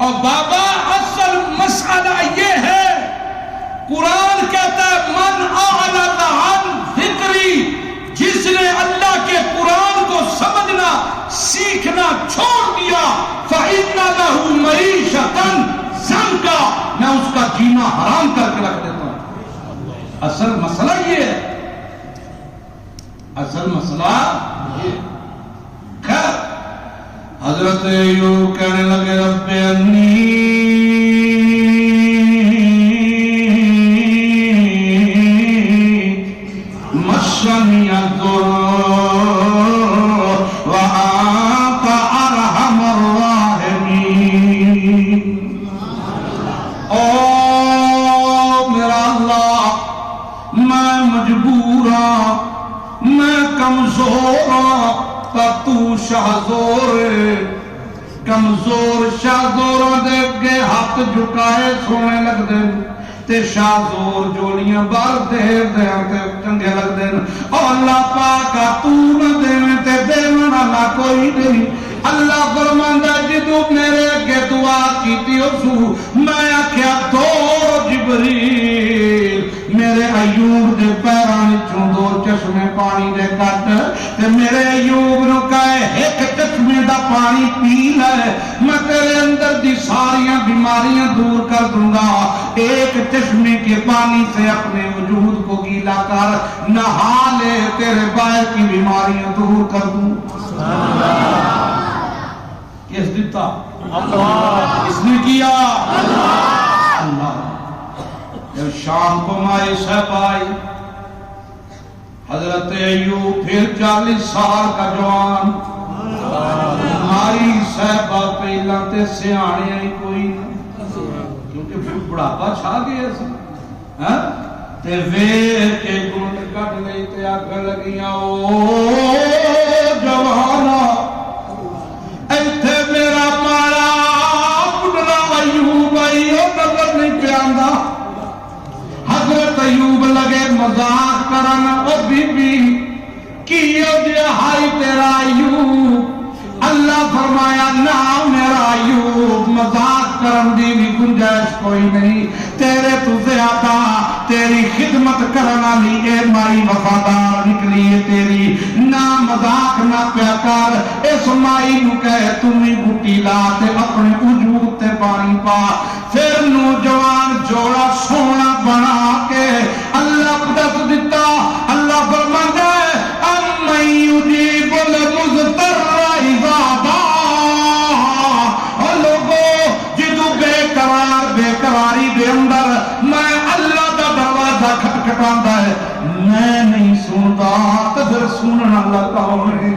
اور بابا اصل مسئلہ یہ ہے، قرآن کہتا ہے من اعرض عن ذکری، جس نے اللہ کے قرآن کو سمجھنا سیکھنا چھوڑ دیا، فإن لہ معیشۃ ضنکا، میں اس کا جینا حرام کر کے رکھ دیتا ہوں۔ اصل مسئلہ یہ ہے، اصل مسئلہ یہ۔ خیر حضرت ایوب کہنے لگے رب انی مسنی الضر وانت ارحم الراحمین۔ او میرا اللہ، میں مجبور ہوں، میں کمزور ہوں، تو شاہزور کمزور شاہزور دے کے ہاتھ جھکائے سونے لگ دے تے شاہزور جوڑیاں بار دیر دیاں تے چنگے لگ دے۔ اور اللہ پاکا تو نہ دیویں تے دیویں اللہ کوئی نہیں۔ اللہ فرماندا جدو میرے اگے دعا کیتی اسو میں آکھیا دو جبریل میرے ایوب دے پیراں وچوں دو چشمے پانی دے کٹ تے میرے ایوب نو کہے ایک چشمے دا پانی پی لے، میں تیرے اندر دی ساریاں بیماریاں دور کر دوں گا، ایک چشمے کے پانی سے اپنے وجود کو گیلا کر نہا لے، تیرے باہر کی بیماریاں دور کر دوں۔ کس دیتا؟ اللہ۔ کس نے کیا؟ اللہ۔ جب شام کو مائی صاحب آئی، حضرت ایوب پھر 40 سال کا جوان، مائی صاحبہ پہلا تے سیانے ہی کوئی کیونکہ پھر بڑھاپا چھا گیا سی، تے ویر کے گنڈ کٹ لئی تے آکھن لگیاں او جوانا ایتھے میرا مالا بڑھنا ایوب آئی او نظر نہیں پیاندا۔ حضرت ایوب لگے مذاق کرن، O B be Q J high تیرا ایوب؟ اللہ فرمایا نہ میرا ایوب، مذاق کرن دی بھی گنجائش کوئی نہیں، تیرے تو زیادہ تیری خدمت کرنا لی اے مائی وفادار نکلی ہے تیری، نہ مذاق نہ پیا کر۔ اس مائی نو کہے تمہیں بوٹی لا تے اپنے وجود تے پانی پا، پھر نوجوان جوڑا سونا بنا کے اللہ دس دیتا۔ اللہ فرماتا ہے امن یجیب المضطر اذا دعا، اور لوگوں جدو بے قراری دے اندر میں اللہ دا دروازہ کھٹکھٹاندا ہے میں نہیں سنتا، تو پھر سننا اللہ کون ہے؟